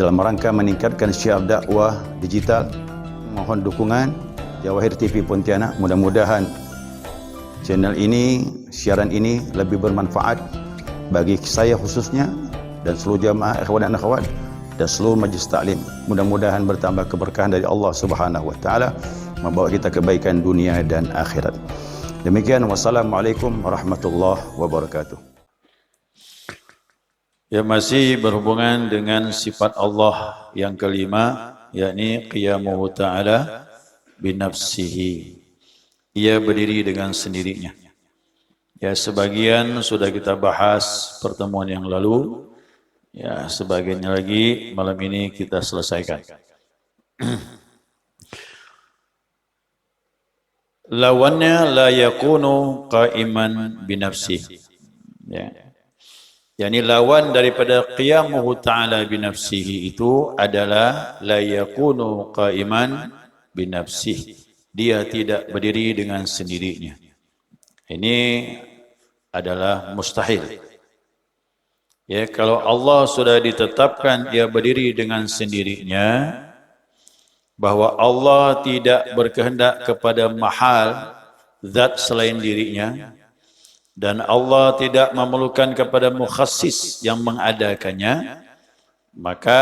dalam rangka meningkatkan syiar dakwah digital. Mohon dukungan Jawahir TV Pontianak. Mudah-mudahan channel ini, siaran ini lebih bermanfaat bagi saya khususnya dan seluruh jamaah ikhwan dan akhwat dan seluruh majlis taklim. Mudah-mudahan bertambah keberkahan dari Allah Subhanahu wa taala, membawa kita kebaikan dunia dan akhirat. Demikian, wassalamualaikum warahmatullahi wabarakatuh. Ya, masih berhubungan dengan sifat Allah yang kelima, yakni qiyamuhu ta'ala binafsihi. Ia berdiri dengan sendirinya. Ya, sebagian sudah kita bahas pertemuan yang lalu. Ya, sebagiannya lagi malam ini kita selesaikan. Lawannya la yakunu qa'iman binafsihi. Ya. Yani lawan daripada qiyamuhu ta'ala binafsihi itu adalah la yakunu qa'iman binafsihi. Dia tidak berdiri dengan sendirinya. Ini adalah mustahil. Ya, kalau Allah sudah ditetapkan dia berdiri dengan sendirinya, bahwa Allah tidak berkehendak kepada mahal zat selain dirinya, dan Allah tidak memerlukan kepada mukhassis yang mengadakannya, maka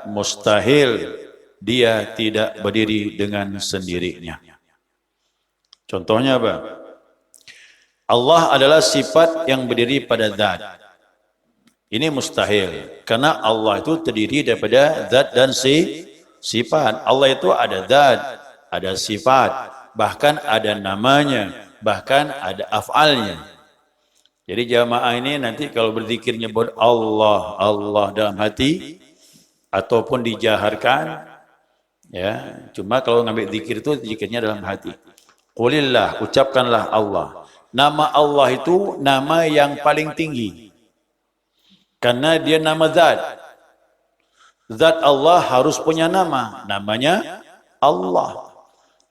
mustahil dia tidak berdiri dengan sendirinya. Contohnya apa? Allah adalah sifat yang berdiri pada zat. Ini mustahil, karena Allah itu terdiri daripada zat dan sifat. Allah itu ada zat, ada sifat, bahkan ada namanya, bahkan ada af'alnya. Jadi jamaah ini nanti kalau berzikir nyebut Allah, Allah dalam hati ataupun dijaharkan, ya. Cuma kalau ngambil zikir itu zikirnya dalam hati. Qulillah, ucapkanlah Allah. Nama Allah itu nama yang paling tinggi. Karena dia nama zat. Zat Allah harus punya nama. Namanya Allah.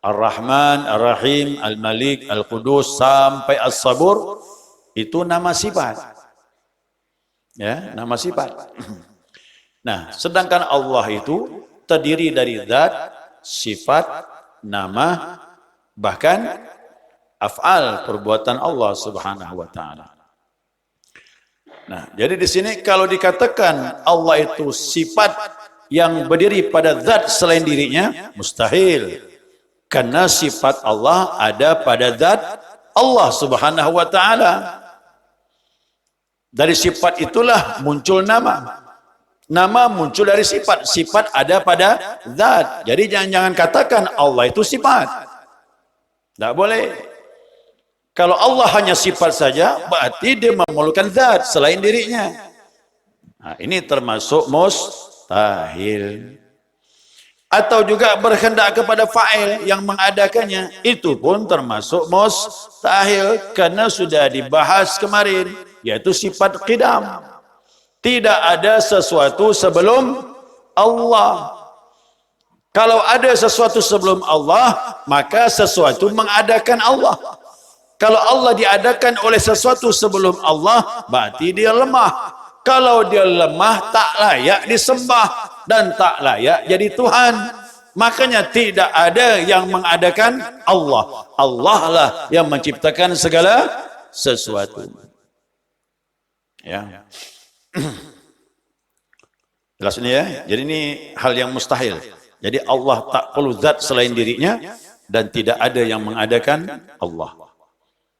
Ar-Rahman, Ar-Rahim, Al-Malik, Al-Qudus sampai As-Sabur. Itu nama sifat. Ya, nama sifat. Nah, sedangkan Allah itu terdiri dari zat, sifat, nama, bahkan af'al, perbuatan Allah Subhanahu wa taala. Nah, jadi di sini kalau dikatakan Allah itu sifat yang berdiri pada zat selain dirinya, mustahil. Karena sifat Allah ada pada zat Allah Subhanahu wa taala. Dari sifat itulah muncul nama. Nama muncul dari sifat. Sifat ada pada zat. Jadi jangan katakan Allah itu sifat. Tidak boleh. Kalau Allah hanya sifat saja, berarti dia memerlukan zat selain dirinya. Nah, ini termasuk mustahil. Atau juga berkehendak kepada fa'il yang mengadakannya, itu pun termasuk mustahil, karena sudah dibahas kemarin, yaitu sifat qidam. Tidak ada sesuatu sebelum Allah. Kalau ada sesuatu sebelum Allah, maka sesuatu mengadakan Allah. Kalau Allah diadakan oleh sesuatu sebelum Allah, berarti dia lemah. Kalau dia lemah, tak layak disembah dan tak layak jadi Tuhan. Makanya tidak ada yang mengadakan Allah. Allah lah yang menciptakan segala sesuatu. Ya. Jelas ini ya. Jadi ini hal yang mustahil. Jadi Allah tak perlu zat selain dirinya dan tidak ada yang mengadakan Allah.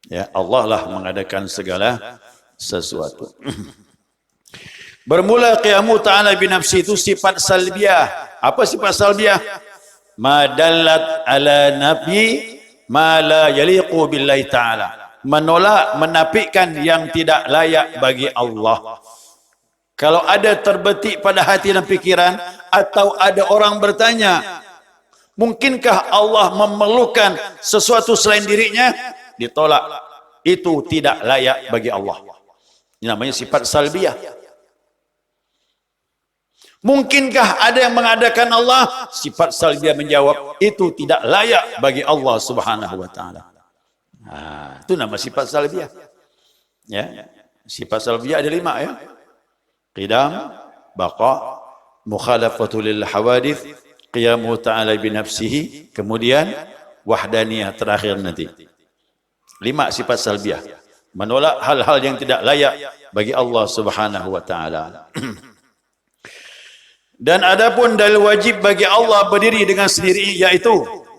Ya, Allah lah mengadakan segala sesuatu. Bermula qiyamu ta'ala binafsi itu sifat salbiyah. Apa sifat salbiyah? Ma dallat ala nafi ma la yaliqu billahi ta'ala. Menolak, menafikan yang tidak layak bagi Allah. Kalau ada terbetik pada hati dan pikiran, atau ada orang bertanya, mungkinkah Allah memerlukan sesuatu selain dirinya? Ditolak. Itu tidak layak bagi Allah. Ini namanya sifat salbiyah. Mungkinkah ada yang mengadakan Allah? Sifat salbiyah menjawab, itu tidak layak bagi Allah Subhanahu wa taala. Nah, itu nama sifat salbiyah. Ya. Sifat salbiyah ada 5 ya. Qidam, baqa, mukhalafatu lil hawadith, qiyamuhu ta'ala binafsihi, kemudian wahdaniyah terakhir nanti. 5 sifat salbiah. Menolak hal-hal yang tidak layak bagi Allah Subhanahu wa taala. Dan adapun dalil wajib bagi Allah berdiri dengan sendiri, yaitu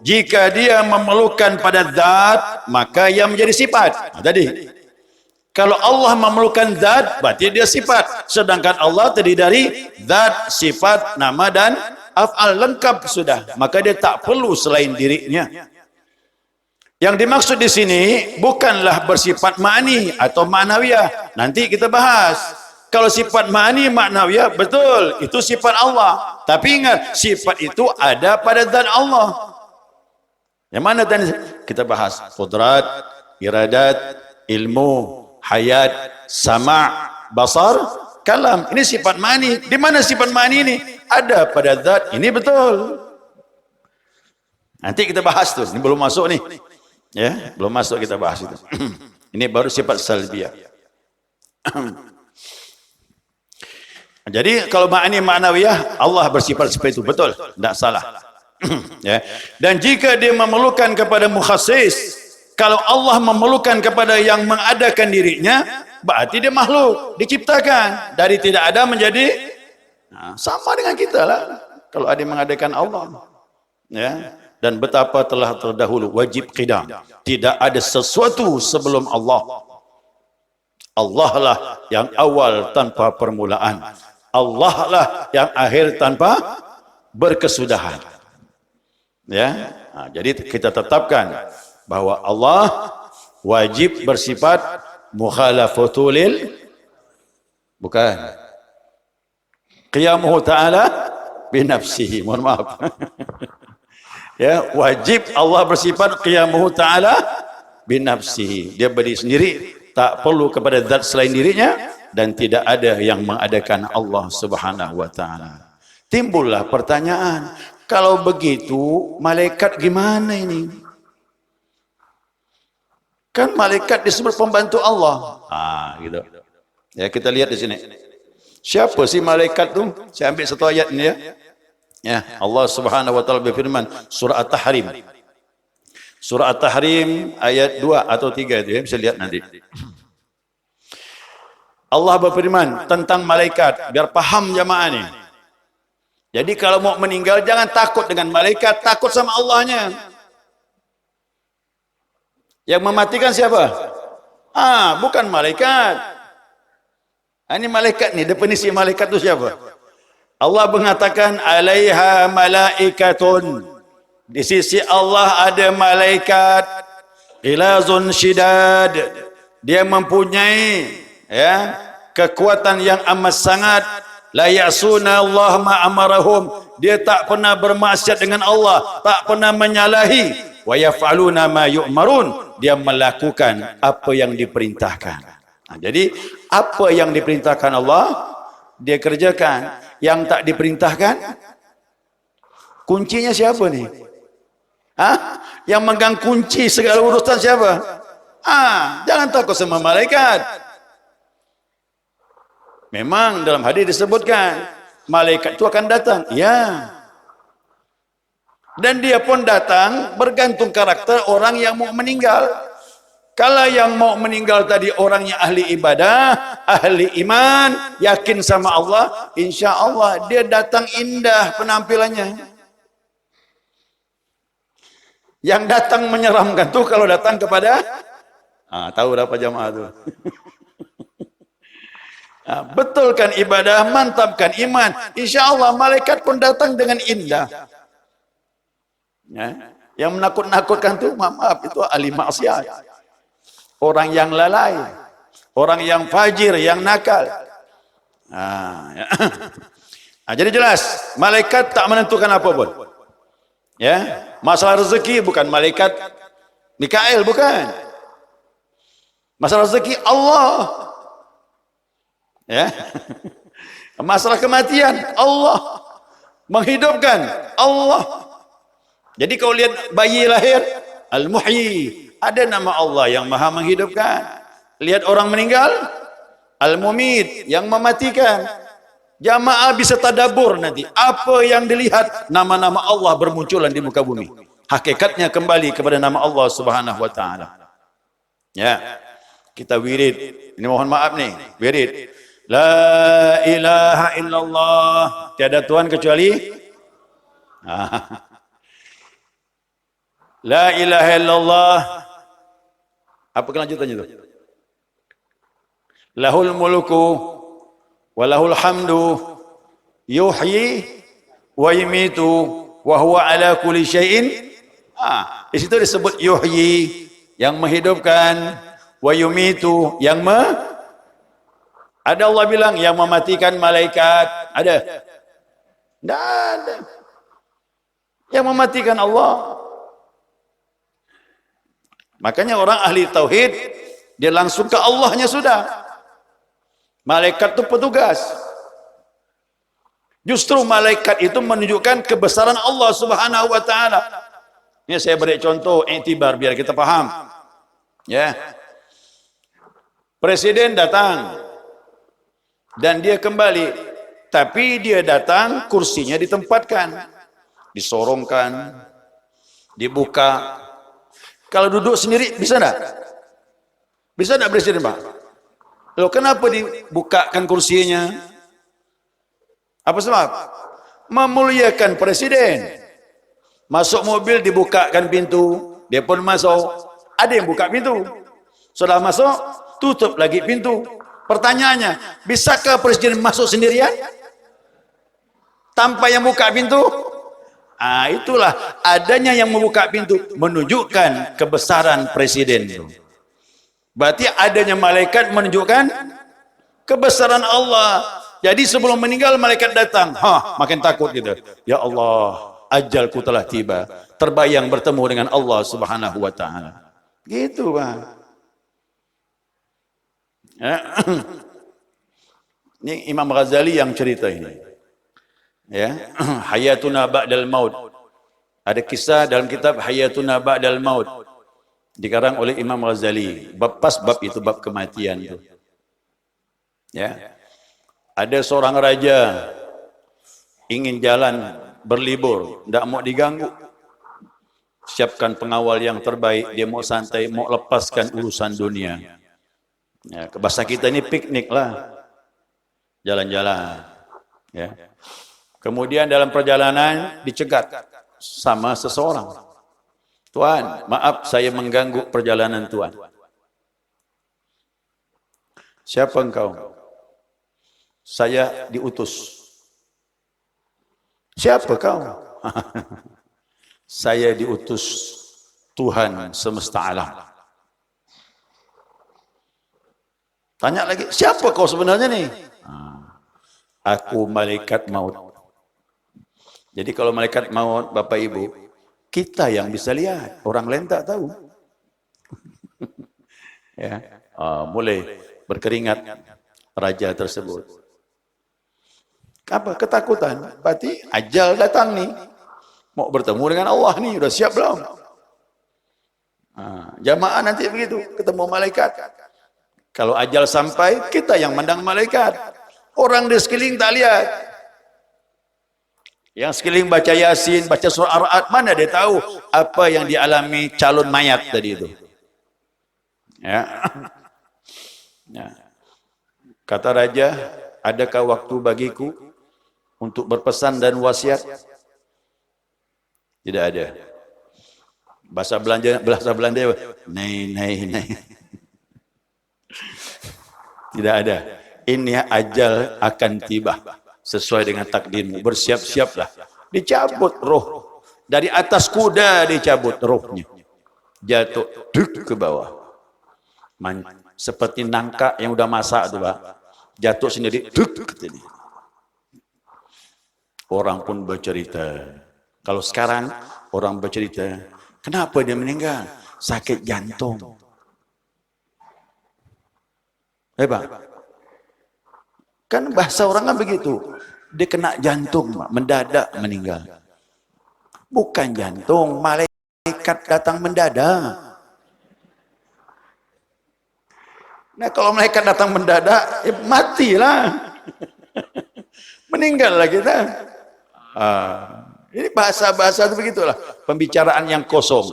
jika dia memerlukan pada zat, maka ia menjadi sifat. Tadi kalau Allah memerlukan zat, berarti dia sifat. Sedangkan Allah terdiri dari zat, sifat, nama dan af'al, lengkap sudah. Maka dia tak perlu selain dirinya. Yang dimaksud di sini bukanlah bersifat ma'ni atau ma'nawiyah. Nanti kita bahas. Kalau sifat ma'ni, ma'nawiyah, betul, itu sifat Allah. Tapi ingat, sifat itu ada pada zat Allah. Yang mana tadi kita bahas? Qudrat, iradat, ilmu, hayat, sama', basar, kalam. Ini sifat ma'ni. Di mana sifat ma'ni ini? Ada pada zat. Ini betul. Nanti kita bahas tuh. Ini belum masuk nih. Ya, belum masuk kita bahas itu. Ini baru sifat salbiyah. Jadi kalau ma'ni ma'nawiyah, Allah bersifat seperti itu, betul, tidak salah. Ya. Dan jika dia memerlukan kepada mukhassis, kalau Allah memerlukan kepada yang mengadakan dirinya, berarti dia makhluk, diciptakan dari tidak ada menjadi sama dengan kita lah. Kalau ada yang mengadakan Allah, ya. Dan betapa telah terdahulu wajib qidam. Tidak ada sesuatu sebelum Allah. Allah lah yang awal tanpa permulaan. Allah lah yang akhir tanpa berkesudahan. Ya, jadi kita tetapkan bahwa Allah wajib bersifat mukhalafatul lil, bukan, qiyamuhu ta'ala binafsihi. Mohon maaf. Ya, wajib Allah bersifat qiyamuhu ta'ala binafsihi. Dia berdiri sendiri, tak perlu kepada zat selain dirinya, dan tidak ada yang mengadakan Allah Subhanahu wa taala. Timbullah pertanyaan, kalau begitu malaikat gimana ini? Kan malaikat disebut pembantu Allah. Gitu. Ya, kita lihat di sini. Siapa sih malaikat tu? Saya ambil satu ayat ini ya. Ya, Allah Subhanahu wa taala berfirman, surah At-Tahrim. Surah At-Tahrim ayat 2 atau 3 itu ya, bisa lihat nanti. Allah berfirman tentang malaikat, biar paham jamaah ni. Jadi kalau mau meninggal jangan takut dengan malaikat, takut sama Allahnya. Yang mematikan siapa? Bukan malaikat. Ini malaikat ni, definisi malaikat itu siapa? Allah mengatakan alaiha malaikatun. Di sisi Allah ada malaikat ghilazun syidad. Dia mempunyai kekuatan yang amat sangat. La ya'suna Allah ma amarahum. Dia tak pernah bermaksiat dengan Allah, tak pernah menyalahi. Wa yaf'aluna ma yu'marun. Dia melakukan apa yang diperintahkan. Jadi apa yang diperintahkan Allah dia kerjakan. Yang tak diperintahkan, kuncinya siapa nih? Yang megang kunci segala urusan siapa? Jangan takut sama malaikat. Memang dalam hadis disebutkan malaikat itu akan datang. Ya. Dan dia pun datang bergantung karakter orang yang mau meninggal. Kalau yang mau meninggal tadi orangnya ahli ibadah, ahli iman, yakin sama Allah, insya Allah dia datang indah penampilannya. Yang datang menyeramkan tuh kalau datang kepada, tahu berapa jamaah tuh. Betulkan ibadah, mantapkan iman, insya Allah malaikat pun datang dengan indah. Ya. Yang menakut-nakutkan tuh, maaf itu ahli maksiat. Orang yang lalai, orang yang fajir, yang nakal. Jadi jelas, malaikat tak menentukan apa pun. Ya, masalah rezeki bukan malaikat Mikael, bukan. Masalah rezeki Allah. Ya, masalah kematian Allah, menghidupkan Allah. Jadi kau lihat bayi lahir, Al-Muhyi. Ada nama Allah yang maha menghidupkan. Lihat orang meninggal, Al-Mumit, yang mematikan. Jamaah bisa tadabur nanti. Apa yang dilihat, nama-nama Allah bermunculan di muka bumi. Hakikatnya kembali kepada nama Allah Subhanahu wa taala. Ya. Kita wirid. Ini mohon maaf nih, wirid. La ilaha illallah. Tiada Tuhan kecuali La ilaha illallah. Apa kelanjutannya itu? Lahul mulku walahul hamdu yuhyi wa yumitu wa huwa ala kulli syai'in. Di situ disebut yuhyi, yang menghidupkan, wa yumitu, yang ada Allah bilang yang mematikan malaikat. Ada? Tidak ada. Yang mematikan Allah. Makanya orang ahli tauhid dia langsung ke Allahnya sudah. Malaikat itu petugas. Justru malaikat itu menunjukkan kebesaran Allah Subhanahu wa taala. Ini saya beri contoh iktibar biar kita paham. Ya. Presiden datang dan dia kembali, tapi dia datang kursinya ditempatkan, disorongkan, dibuka. Kalau duduk sendiri bisa enggak? Bisa enggak presiden, Pak? Loh, kenapa dibukakan kursinya? Apa sebab? Memuliakan presiden. Masuk mobil dibukakan pintu, dia pun masuk. Ada yang buka pintu. Sudah masuk, tutup lagi pintu. Pertanyaannya, bisakah presiden masuk sendirian? Tanpa yang buka pintu? Itulah adanya yang membuka pintu menunjukkan kebesaran presiden itu. Berarti adanya malaikat menunjukkan kebesaran Allah. Jadi sebelum meninggal malaikat datang, makin takut gitu. Ya Allah, ajalku telah tiba. Terbayang bertemu dengan Allah Subhanahu wa taala. Gitu, Pak. Ya. Ini Imam Ghazali yang cerita ini. Ya, Hayatuna Ba'dal Maut. Ada kisah dalam kitab Hayatuna Ba'dal Maut, dikarang oleh Imam Ghazali. Pas bab itu bab kematian itu. Ya. Ada seorang raja ingin jalan berlibur, tidak mau diganggu. Siapkan pengawal yang terbaik, dia mau santai, mau lepaskan urusan dunia. Ya, ke bahasa kita ini piknik lah. Jalan-jalan. Ya. Kemudian dalam perjalanan dicegat sama seseorang. Tuan, maaf saya mengganggu perjalanan Tuan. Siapa engkau? Saya diutus. Siapa kau? Saya diutus Tuhan semesta alam. Tanya lagi, siapa kau sebenarnya nih? Aku malaikat maut. Jadi kalau malaikat maut, Bapak Ibu, kita yang bisa lihat, orang lain tak tahu. Ya, mulai berkeringat raja tersebut. Apa? Ketakutan. Berarti ajal datang nih. Mau bertemu dengan Allah nih, udah siap belum? Jamaah nanti begitu, ketemu malaikat. Kalau ajal sampai, kita yang mandang malaikat. Orang di sekeliling tak lihat. Yang sekeliling baca Yasin, baca surah Ar-Ra'd, mana dia tahu apa yang dialami calon mayat tadi itu. Ya. Ya. Kata raja, adakah waktu bagiku untuk berpesan dan wasiat? Tidak ada. Bahasa Belanda, nei. Tidak ada. Ini ajal akan tiba sesuai dengan takdirmu. Bersiap-siaplah. Dicabut roh dari atas kuda, dicabut rohnya. Jatuh duk ke bawah. Seperti nangka yang udah masak tuh, Pak. Jatuh sendiri duk gitu. Orang pun bercerita. Kalau sekarang orang bercerita, kenapa dia meninggal? Sakit jantung. Pak. Kan bahasa orang kan begitu. Dia kena jantung, mendadak meninggal. Bukan jantung, malaikat datang mendadak. Nah kalau malaikat datang mendadak, matilah. Meninggallah kita. Ini bahasa-bahasa itu begitulah. Pembicaraan yang kosong.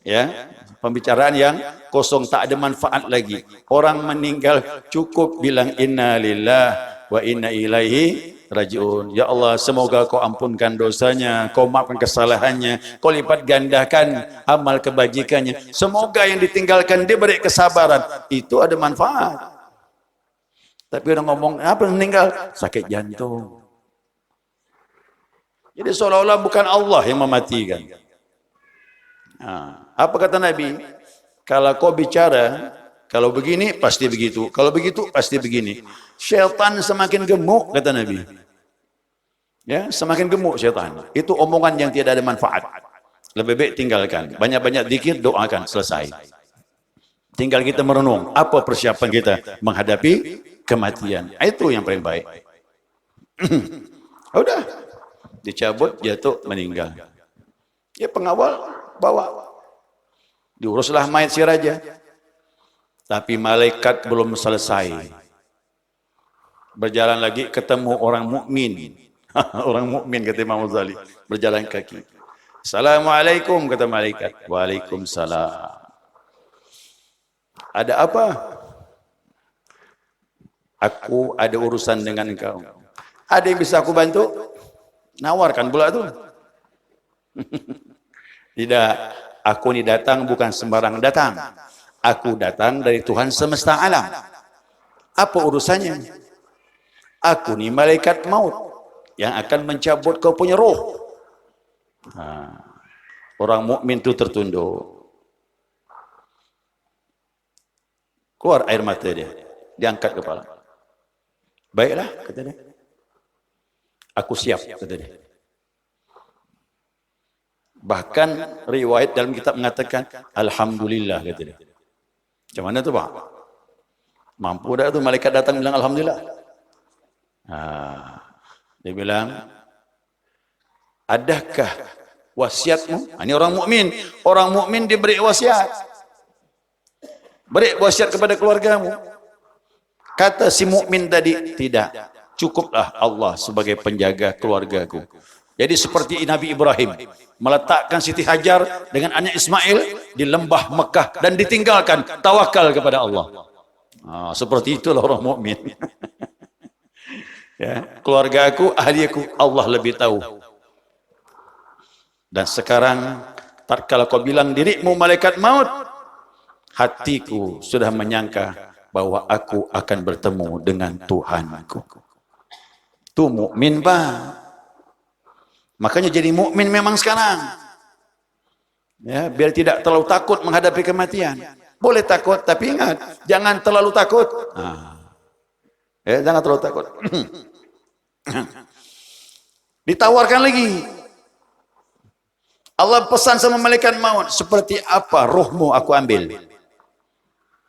Ya, pembicaraan yang kosong, tak ada manfaat lagi. Orang meninggal cukup bilang inna lillah wa inna ilaihi rajiun. Ya Allah, semoga kau ampunkan dosanya, kau maafkan kesalahannya, kau lipat gandakan amal kebajikannya. Semoga yang ditinggalkan dia beri kesabaran. Itu ada manfaat. Tapi orang ngomong apa meninggal? Sakit jantung. Jadi seolah-olah bukan Allah yang mematikan. Apa kata Nabi? Kalau kau bicara, kalau begini pasti begitu, kalau begitu pasti begini. Syaitan semakin gemuk, kata Nabi. Ya, semakin gemuk syaitan. Itu omongan yang tidak ada manfaat. Lebih baik tinggalkan. Banyak-banyak zikir, doakan, selesai. Tinggal kita merenung, apa persiapan kita menghadapi kematian. Itu yang paling baik. Udah, dicabut, jatuh, meninggal. Ya pengawal bawa. Diuruslah mayat si raja. Tapi malaikat belum selesai. Berjalan lagi ketemu orang mukmin. Orang mukmin kata Imam Ghazali, berjalan kaki. Assalamualaikum kata malaikat. Waalaikumsalam. Ada apa? Aku ada urusan dengan engkau. Ada yang bisa aku bantu? Nawarkan pula tu. Tidak, aku ni datang bukan sembarang datang. Aku datang dari Tuhan semesta alam. Apa urusannya? Aku ni malaikat maut yang akan mencabut kau punya roh. Orang mukmin tu tertunduk. Keluar air mata dia. Dia angkat kepala. Baiklah, kata dia. Aku siap, kata dia. Bahkan riwayat dalam kitab mengatakan, Alhamdulillah, kata dia. Macam mana tu Pak? Mampu dah tu malaikat datang bilang Alhamdulillah. Dia bilang, adakah wasiatmu? Ini orang mukmin. Orang mukmin diberi wasiat. Beri wasiat kepada keluargamu. Kata si mukmin tadi, tidak. Cukuplah Allah sebagai penjaga keluargaku. Jadi seperti Nabi Ibrahim meletakkan Siti Hajar dengan anak Ismail di lembah Mekah dan ditinggalkan, tawakal kepada Allah. Seperti itulah orang mukmin. Ya, keluarga aku, ahli aku, Allah lebih tahu. Dan sekarang, tatkala kau bilang dirimu malaikat maut, hatiku sudah menyangka bahwa aku akan bertemu dengan Tuhanku. Tu mukmin Pak. Makanya jadi mukmin memang sekarang. Ya, biar tidak terlalu takut menghadapi kematian. Boleh takut, tapi ingat, jangan terlalu takut. Ya, jangan terlalu takut. Ditawarkan lagi. Allah pesan sama malaikat maut, seperti apa rohmu aku ambil.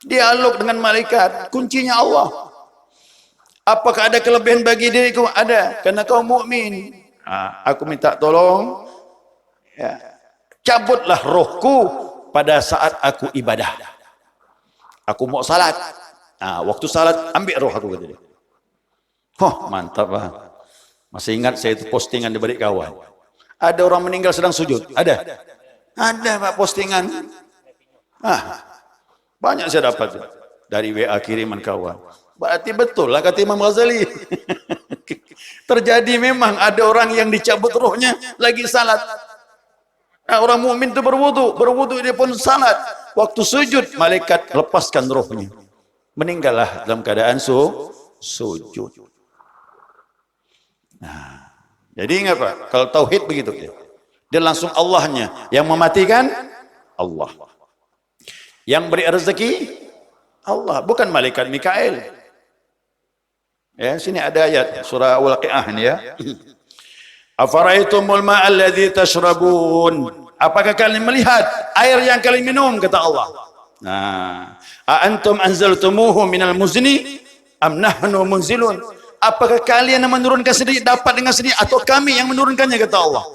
Dialog dengan malaikat, kuncinya Allah. Apakah ada kelebihan bagi diriku? Ada, karena kau mukmin. Aku minta tolong, ya, cabutlah rohku pada saat aku ibadah. Aku mau salat. Waktu salat ambil roh aku, kata dia. Mantap Pak. Masih ingat saya itu postingan di balik kawan. Ada orang meninggal sedang sujud. Ada Pak postingan. Banyak saya dapat dari WA kiriman kawan. Berarti betul lah kata Imam Ghazali. Terjadi memang ada orang yang dicabut rohnya lagi salat. Orang mukmin itu berwudu dia pun salat. Waktu sujud malaikat lepaskan rohnya. Meninggallah dalam keadaan sujud. Jadi ingat Pak, kalau tauhid begitu dia langsung Allahnya yang mematikan, Allah. Yang beri rezeki, Allah, bukan malaikat Mikail. Ya, sini ada ayat surah Al-Waqiah ini ya. Afara'aitumul ma'al ladzi tashrabun? Apakah kalian melihat air yang kalian minum, kata Allah. A antum anzaltumuhu minal muzni am nahnu munzilun? Apakah kalian yang menurunkan sendiri, dapat dengan sendiri, atau kami yang menurunkannya, kata Allah.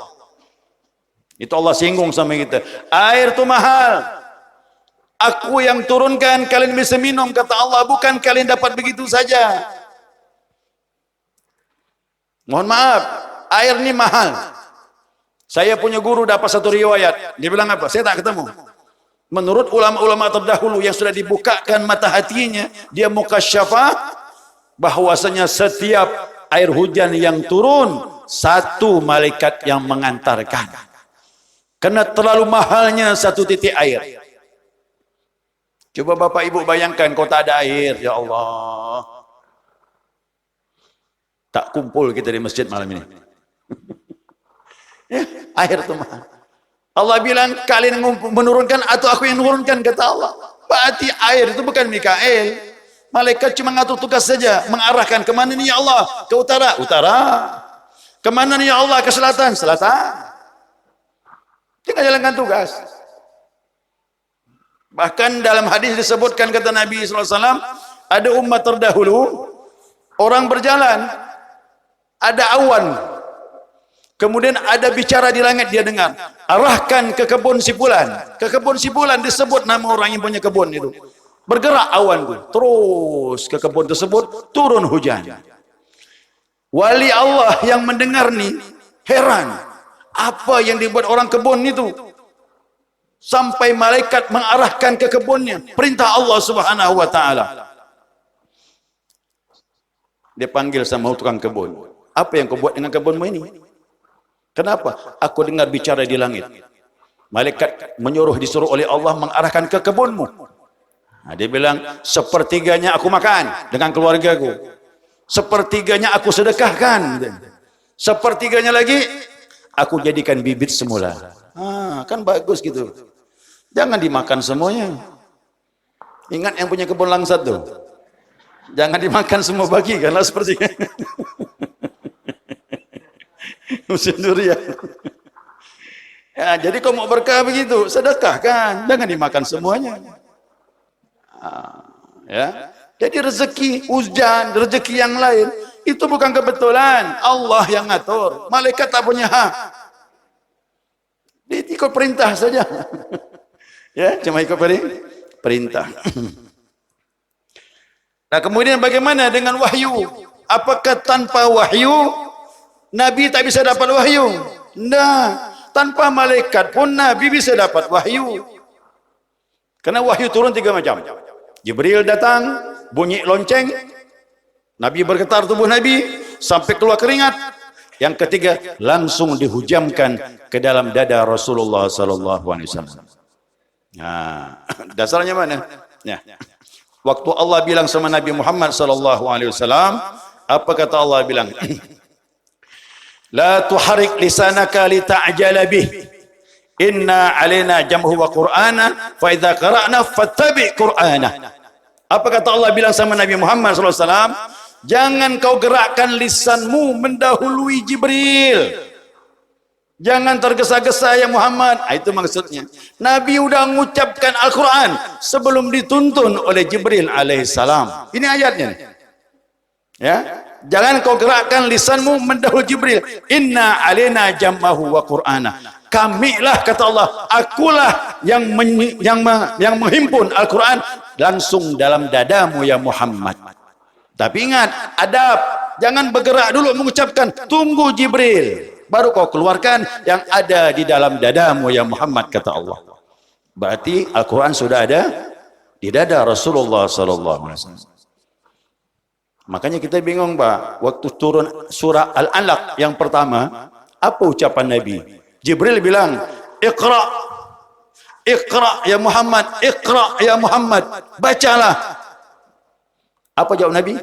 Itu Allah singgung sama kita. Air itu mahal. Aku yang turunkan, kalian bisa minum, kata Allah. Bukan kalian dapat begitu saja. Mohon maaf, air ini mahal. Saya punya guru dapat satu riwayat. Dia bilang apa? Saya tak ketemu. Menurut ulama-ulama terdahulu yang sudah dibukakan mata hatinya, dia mukasyafah bahwasanya setiap air hujan yang turun, satu malaikat yang mengantarkan. Karena terlalu mahalnya satu titik air. Coba Bapak Ibu bayangkan kau tak ada air, ya Allah. Tak kumpul kita di masjid malam ini. Ya, air itu mahal. Allah bilang kalian menurunkan atau aku yang menurunkan, kata Allah. Berarti air itu bukan Mikael. Malaikat cuma ngatur tugas saja, mengarahkan kemana nih ya Allah? Ke utara, utara. Kemana nih ya Allah? Ke selatan, selatan. Tinggal jalankan tugas. Bahkan dalam hadis disebutkan kata Nabi SAW, ada umat terdahulu, orang berjalan, ada awan. Kemudian ada bicara di langit, dia dengar. Arahkan ke kebun si fulan. Ke kebun si fulan disebut nama orang yang punya kebun itu. Bergerak awan itu. Terus ke kebun tersebut, turun hujan. Wali Allah yang mendengar ni heran. Apa yang dibuat orang kebun itu? Sampai malaikat mengarahkan ke kebunnya. Perintah Allah Subhanahu wa taala. Dia panggil sama tukang kebun. Apa yang kau buat dengan kebunmu ini? Kenapa? Aku dengar bicara di langit. Malaikat disuruh oleh Allah mengarahkan ke kebunmu. Nah, dia bilang, sepertiganya aku makan dengan keluargaku. Sepertiganya aku sedekahkan. Sepertiganya lagi, aku jadikan bibit semula. Kan bagus gitu. Jangan dimakan semuanya. Ingat yang punya kebun langsat tuh. Jangan dimakan semua bagikanlah sepertiga. Musim durian. Ya, jadi kau mau berkah begitu, sedekahkan, jangan dimakan semuanya. Ya, jadi rezeki hujan, rezeki yang lain itu bukan kebetulan, Allah yang ngatur. Malaikat tak punya hak. Dia ikut perintah saja. Ya, cuma ikut perintah. Nah, kemudian bagaimana dengan wahyu? Apakah tanpa wahyu Nabi tak bisa dapat wahyu? Nah, tanpa malaikat pun Nabi bisa dapat wahyu. Karena wahyu turun 3 macam. Jibril datang, bunyi lonceng, Nabi bergetar tubuh Nabi sampai keluar keringat. Yang ketiga, langsung dihujamkan ke dalam dada Rasulullah sallallahu alaihi wasallam. Nah, dasarnya mana? Ya. Waktu Allah bilang sama Nabi Muhammad sallallahu alaihi wasallam, apa kata Allah bilang? La tuharik lisanaka lita'jala bih. Inna alaina jam'u wa qur'ana fa idza qara'na fattabi' qur'ana. Apa kata Allah bilang sama Nabi Muhammad sallallahu alaihi wasallam? Jangan kau gerakkan lisanmu mendahului Jibril. Jangan tergesa-gesa ya Muhammad. Itu maksudnya. Nabi udah mengucapkan Al-Quran sebelum dituntun oleh Jibril alaihissalam. Ini ayatnya. Ya. Jangan kau gerakkan lisanmu mendahului Jibril. Inna alaina jam'ahu wa qur'ana. Kamilah kata Allah, akulah yang menghimpun Al-Quran langsung dalam dadamu ya Muhammad. Tapi ingat, adab. Jangan bergerak dulu mengucapkan, tunggu Jibril. Baru kau keluarkan yang ada di dalam dadamu ya Muhammad, kata Allah. Berarti Al-Quran sudah ada di dada Rasulullah sallallahu alaihi wasallam. Makanya kita bingung, Pak. Waktu turun surah Al-Alaq yang pertama, apa ucapan Nabi? Jibril bilang, Iqra, Iqra ya Muhammad, Iqra ya Muhammad, bacalah. Apa jawab Nabi?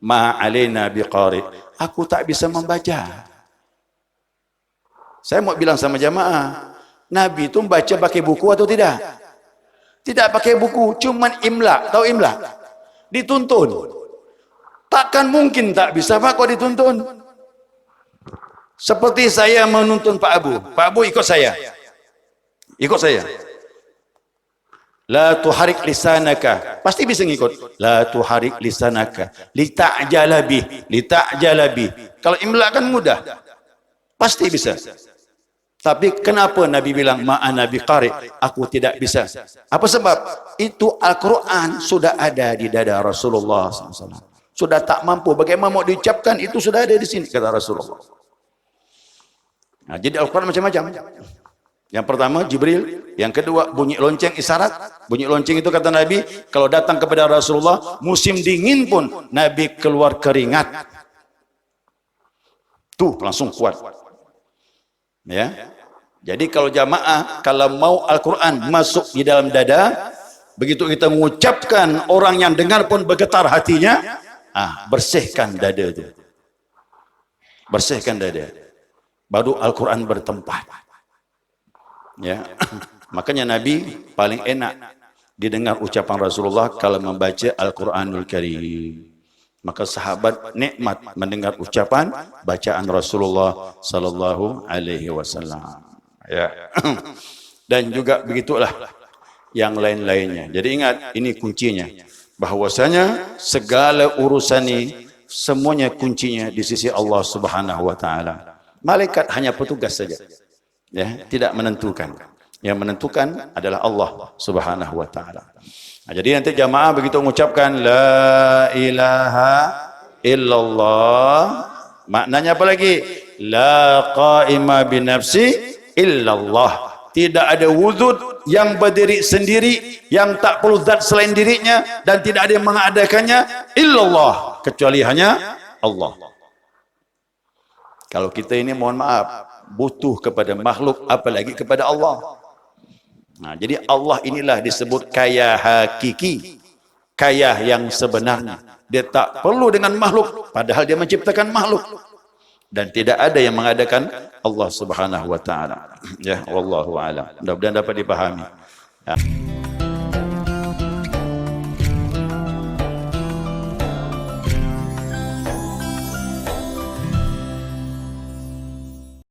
Ma alaina biqari. Aku tak bisa membaca. Saya mau bilang sama jamaah, Nabi itu baca pakai buku atau tidak? Tidak pakai buku, cuman imla. Tahu imla? Dituntun. Takkan mungkin tak bisa Pak kok dituntun. Seperti saya menuntun Pak Abu. Pak Abu ikut saya. Ikut saya. La tuharik lisanaka. Pasti bisa ngikut. La tuharik lisanaka. Lita'jala bih. Lita'jala bih. Kalau imla kan mudah. Pasti bisa. Tapi kenapa Nabi bilang ma'ana biqari? Aku tidak bisa. Apa sebab? Itu Al-Quran sudah ada di dada Rasulullah SAW. sudah tak mampu, bagaimana mau diucapkan, itu sudah ada di sini, kata Rasulullah. Nah, jadi Al-Quran macam-macam. Yang pertama Jibril, yang kedua bunyi lonceng isyarat. Bunyi lonceng itu kata Nabi, kalau datang kepada Rasulullah musim dingin pun Nabi keluar keringat. Tuh langsung kuat. Ya. Jadi kalau jamaah, kalau mau Al-Quran masuk di dalam dada, begitu kita mengucapkan, orang yang dengar pun bergetar hatinya. Bersihkan dada itu. Bersihkan dada. Baru Al-Quran bertempat. Ya, makanya Nabi paling enak didengar ucapan Rasulullah kalau membaca Al-Quranul Karim. Maka sahabat nikmat mendengar ucapan bacaan Rasulullah sallallahu alaihi wasallam. Ya. Dan juga begitulah yang lain-lainnya. Jadi ingat, ini kuncinya. Bahwasanya segala urusan ini semuanya kuncinya di sisi Allah Subhanahu wa taala. Malaikat hanya petugas saja. Ya, tidak menentukan. Yang menentukan adalah Allah Subhanahu wa taala. Nah, jadi nanti jamaah begitu mengucapkan la ilaha illallah, maknanya apa lagi? La qaima binafsi illallah. Tidak ada wujud yang berdiri sendiri, yang tak perlu zat selain dirinya, dan tidak ada yang mengadakannya illallah, kecuali hanya Allah. Kalau kita ini mohon maaf butuh kepada makhluk, apalagi kepada Allah. Nah, jadi Allah inilah disebut kaya hakiki, kaya yang sebenarnya. Dia tak perlu dengan makhluk, padahal dia menciptakan makhluk. Dan tidak ada yang mengadakan Allah Subhanahu wa taala. Ya, wallahu a'lam. Mudah-mudahan dapat dipahami. Ya.